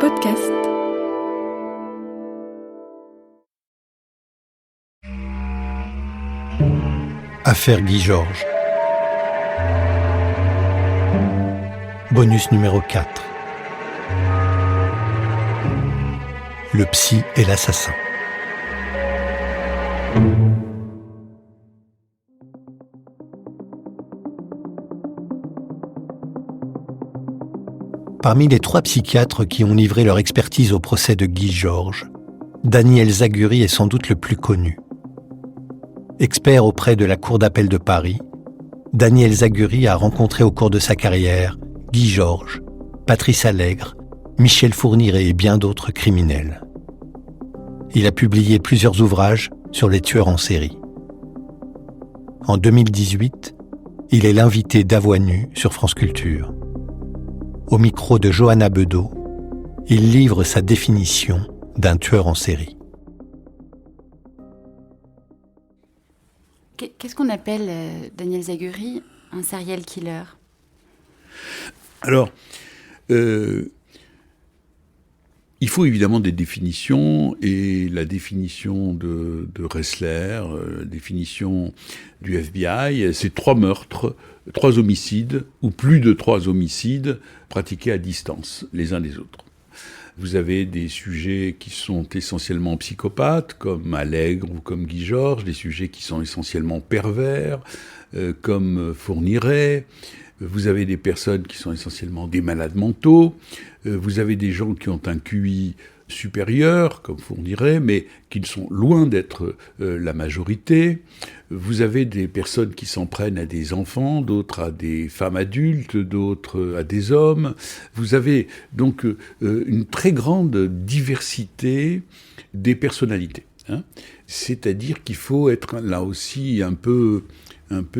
podcast. Affaire Guy Georges. Bonus numéro 4. Le psy et l'assassin. Parmi les 3 psychiatres qui ont livré leur expertise au procès de Guy Georges, Daniel Zaguri est sans doute le plus connu. Expert auprès de la Cour d'appel de Paris, Daniel Zaguri a rencontré au cours de sa carrière Guy Georges, Patrice Allègre, Michel Fourniret et bien d'autres criminels. Il a publié plusieurs ouvrages sur les tueurs en série. En 2018, il est l'invité d'À Voix nue sur France Culture. Au micro de Johanna Bedeau, il livre sa définition d'un tueur en série. Qu'est-ce qu'on appelle, Daniel Zaguri, un serial killer ? Alors, il faut évidemment des définitions, et la définition de Ressler, la définition du FBI, c'est 3 meurtres, 3 homicides, ou plus de 3 homicides pratiqués à distance, les uns des autres. Vous avez des sujets qui sont essentiellement psychopathes, comme Allègre ou comme Guy Georges, des sujets qui sont essentiellement pervers, comme Fourniret. Vous avez des personnes qui sont essentiellement des malades mentaux. Vous avez des gens qui ont un QI supérieur, comme Fourniret, mais qui ne sont loin d'être la majorité. Vous avez des personnes qui s'en prennent à des enfants, d'autres à des femmes adultes, d'autres à des hommes. Vous avez donc une très grande diversité des personnalités. C'est-à-dire qu'il faut être là aussi un peu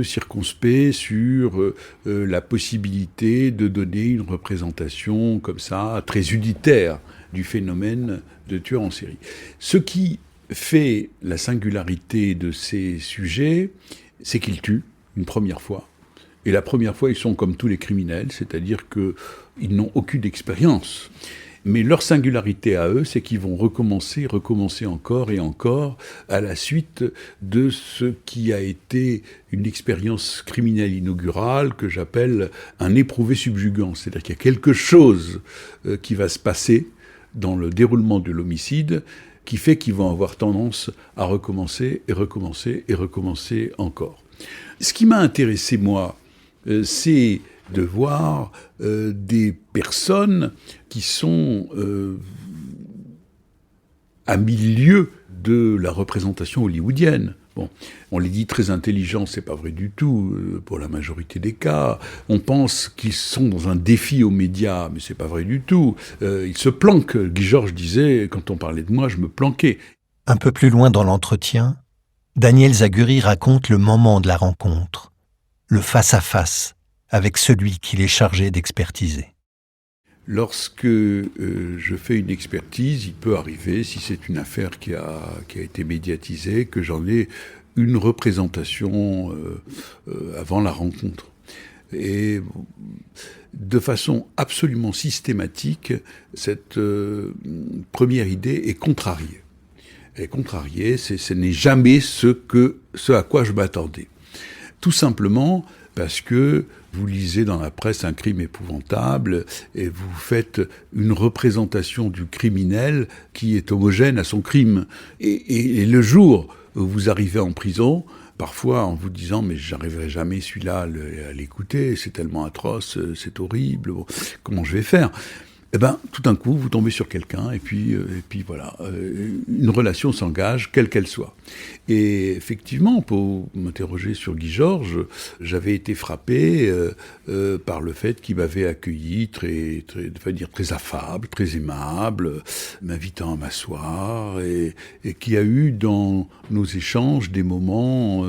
circonspect sur la possibilité de donner une représentation comme ça, très unitaire du phénomène de tueur en série. Ce qui fait la singularité de ces sujets, c'est qu'ils tuent une première fois. Et la première fois, ils sont comme tous les criminels, c'est-à-dire qu'ils n'ont aucune expérience. Mais leur singularité à eux, c'est qu'ils vont recommencer encore et encore à la suite de ce qui a été une expérience criminelle inaugurale que j'appelle un éprouvé subjugant. C'est-à-dire qu'il y a quelque chose qui va se passer dans le déroulement de l'homicide qui fait qu'ils vont avoir tendance à recommencer encore. Ce qui m'a intéressé, moi, c'est de voir des personnes qui sont à milieu de la représentation hollywoodienne. Bon, on les dit très intelligents, c'est pas vrai du tout, pour la majorité des cas. On pense qu'ils sont dans un défi aux médias, mais c'est pas vrai du tout. Ils se planquent. Guy Georges disait, quand on parlait de moi, je me planquais. Un peu plus loin dans l'entretien, Daniel Zaguri raconte le moment de la rencontre, le face-à-face avec celui qu'il est chargé d'expertiser. Lorsque je fais une expertise, il peut arriver, si c'est une affaire qui a été médiatisée, que j'en ai une représentation avant la rencontre. Et de façon absolument systématique, cette première idée est contrariée. Elle est contrariée, ce n'est jamais ce à quoi je m'attendais. Tout simplement parce que vous lisez dans la presse un crime épouvantable et vous faites une représentation du criminel qui est homogène à son crime. Et le jour où vous arrivez en prison, parfois en vous disant « mais j'arriverai jamais celui-là à l'écouter, c'est tellement atroce, c'est horrible, bon, comment je vais faire ?» Eh ben, tout d'un coup, vous tombez sur quelqu'un, et puis voilà, une relation s'engage, quelle qu'elle soit. Et effectivement, pour m'interroger sur Guy Georges, j'avais été frappé par le fait qu'il m'avait accueilli très affable, très aimable, m'invitant à m'asseoir, et qui a eu dans nos échanges des moments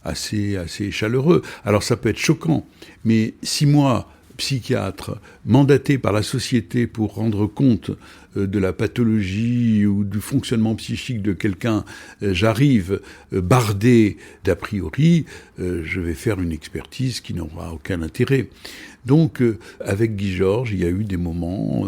assez chaleureux. Alors ça peut être choquant, mais 6 mois psychiatre, mandaté par la société pour rendre compte de la pathologie ou du fonctionnement psychique de quelqu'un, j'arrive bardé d'a priori, je vais faire une expertise qui n'aura aucun intérêt. Donc, avec Guy Georges, il y a eu des moments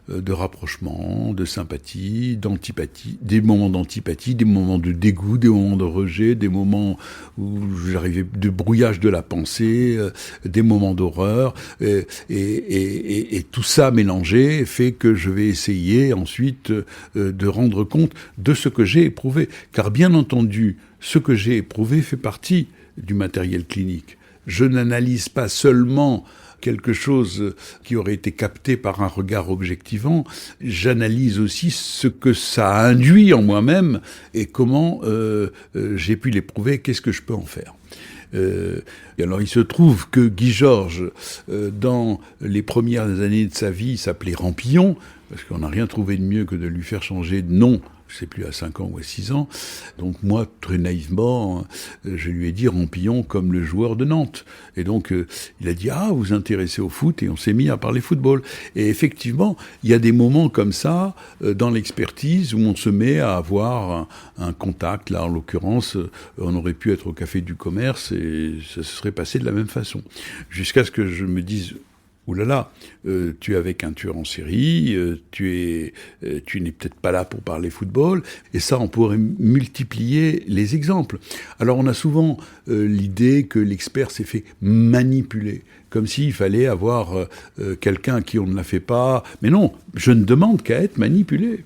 de rapprochement, de sympathie, d'antipathie, des moments d'antipathie, des moments de dégoût, des moments de rejet, des moments où j'arrivais, de brouillage de la pensée, des moments d'horreur, et tout ça mélangé fait que je vais essayer ensuite de rendre compte de ce que j'ai éprouvé. Car bien entendu, ce que j'ai éprouvé fait partie du matériel clinique. Je n'analyse pas seulement quelque chose qui aurait été capté par un regard objectivant, j'analyse aussi ce que ça a induit en moi-même et comment j'ai pu l'éprouver, qu'est-ce que je peux en faire. Et alors il se trouve que Guy Georges, dans les premières années de sa vie, s'appelait Rampillon, parce qu'on n'a rien trouvé de mieux que de lui faire changer de nom, je ne sais plus, à 5 ans ou à 6 ans. Donc moi, très naïvement, je lui ai dit Rampillon comme le joueur de Nantes. Et donc, il a dit « Ah, vous vous intéressez au foot ?» et on s'est mis à parler football. Et effectivement, il y a des moments comme ça, dans l'expertise, où on se met à avoir un contact. Là, en l'occurrence, on aurait pu être au Café du Commerce et ça se serait passé de la même façon. Jusqu'à ce que je me dise « Ouh là là, tu es avec un tueur en série, tu n'es peut-être pas là pour parler football. » Et ça, on pourrait multiplier les exemples. Alors, on a souvent l'idée que l'expert s'est fait manipuler, comme s'il fallait avoir quelqu'un à qui on ne la fait pas. Mais non, je ne demande qu'à être manipulé.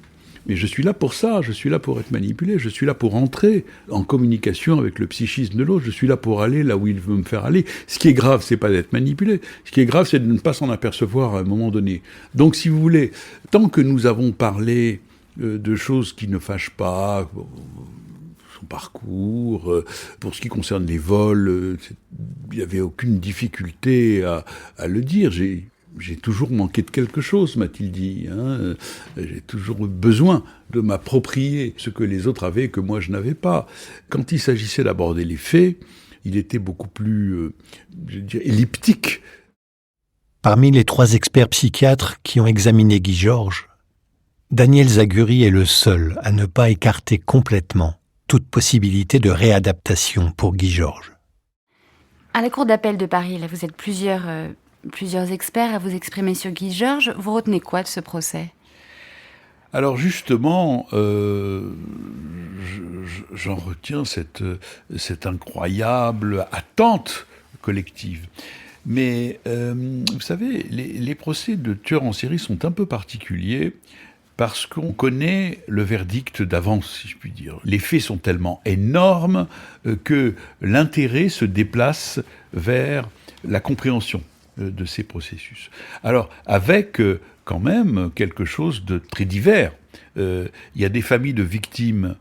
Mais je suis là pour ça, je suis là pour être manipulé, je suis là pour entrer en communication avec le psychisme de l'autre, je suis là pour aller là où il veut me faire aller. Ce qui est grave, c'est pas d'être manipulé, ce qui est grave, c'est de ne pas s'en apercevoir à un moment donné. Donc, si vous voulez, tant que nous avons parlé de choses qui ne fâchent pas, son parcours, pour ce qui concerne les vols, il n'y avait aucune difficulté à le dire. J'ai toujours manqué de quelque chose, m'a-t-il dit. J'ai toujours eu besoin de m'approprier ce que les autres avaient et que moi je n'avais pas. Quand il s'agissait d'aborder les faits, il était beaucoup plus, elliptique. Parmi les 3 experts psychiatres qui ont examiné Guy Georges, Daniel Zaguri est le seul à ne pas écarter complètement toute possibilité de réadaptation pour Guy Georges. À la Cour d'appel de Paris, là, vous êtes plusieurs experts à vous exprimer sur Guy Georges. Vous retenez quoi de ce procès ? Alors justement, j'en retiens cette incroyable attente collective. Mais vous savez, les procès de tueurs en série sont un peu particuliers parce qu'on connaît le verdict d'avance, si je puis dire. Les faits sont tellement énormes que l'intérêt se déplace vers la compréhension de ces processus. Alors, avec quand même quelque chose de très divers. Il y a des familles de victimes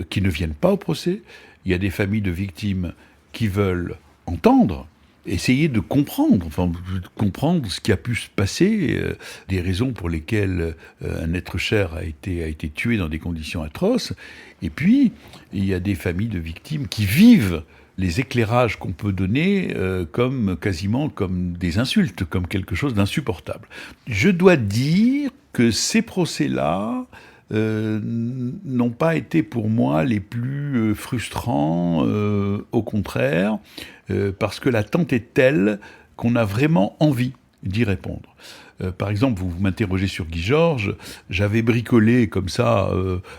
qui ne viennent pas au procès, il y a des familles de victimes qui veulent entendre, essayer de comprendre ce qui a pu se passer, des raisons pour lesquelles un être cher a été tué dans des conditions atroces, et puis il y a des familles de victimes qui vivent les éclairages qu'on peut donner quasiment comme des insultes, comme quelque chose d'insupportable. Je dois dire que ces procès-là n'ont pas été pour moi les plus frustrants, au contraire, parce que l'attente est telle qu'on a vraiment envie d'y répondre. Par exemple, vous m'interrogez sur Guy Georges, j'avais bricolé comme ça,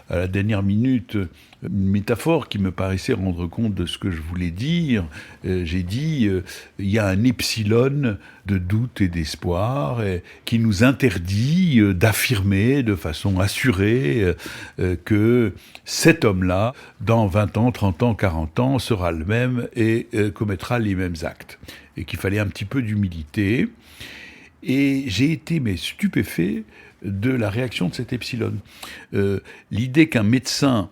à la dernière minute, une métaphore qui me paraissait rendre compte de ce que je voulais dire. J'ai dit, il y a un epsilon de doute et d'espoir qui nous interdit d'affirmer de façon assurée que cet homme-là, dans 20 ans, 30 ans, 40 ans, sera le même et commettra les mêmes actes. Et qu'il fallait un petit peu d'humilité. Et j'ai été stupéfait de la réaction de cet epsilon. L'idée qu'un médecin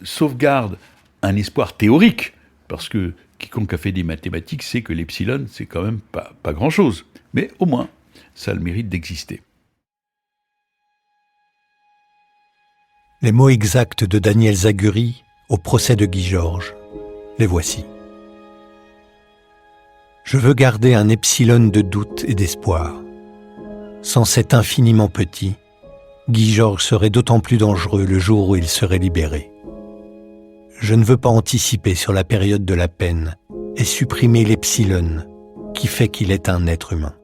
sauvegarde un espoir théorique, parce que quiconque a fait des mathématiques sait que l'epsilon, c'est quand même pas grand-chose. Mais au moins, ça a le mérite d'exister. Les mots exacts de Daniel Zaguri au procès de Guy Georges, les voici. Je veux garder un epsilon de doute et d'espoir. Sans cet infiniment petit, Guy Georges serait d'autant plus dangereux le jour où il serait libéré. Je ne veux pas anticiper sur la période de la peine et supprimer l'epsilon qui fait qu'il est un être humain.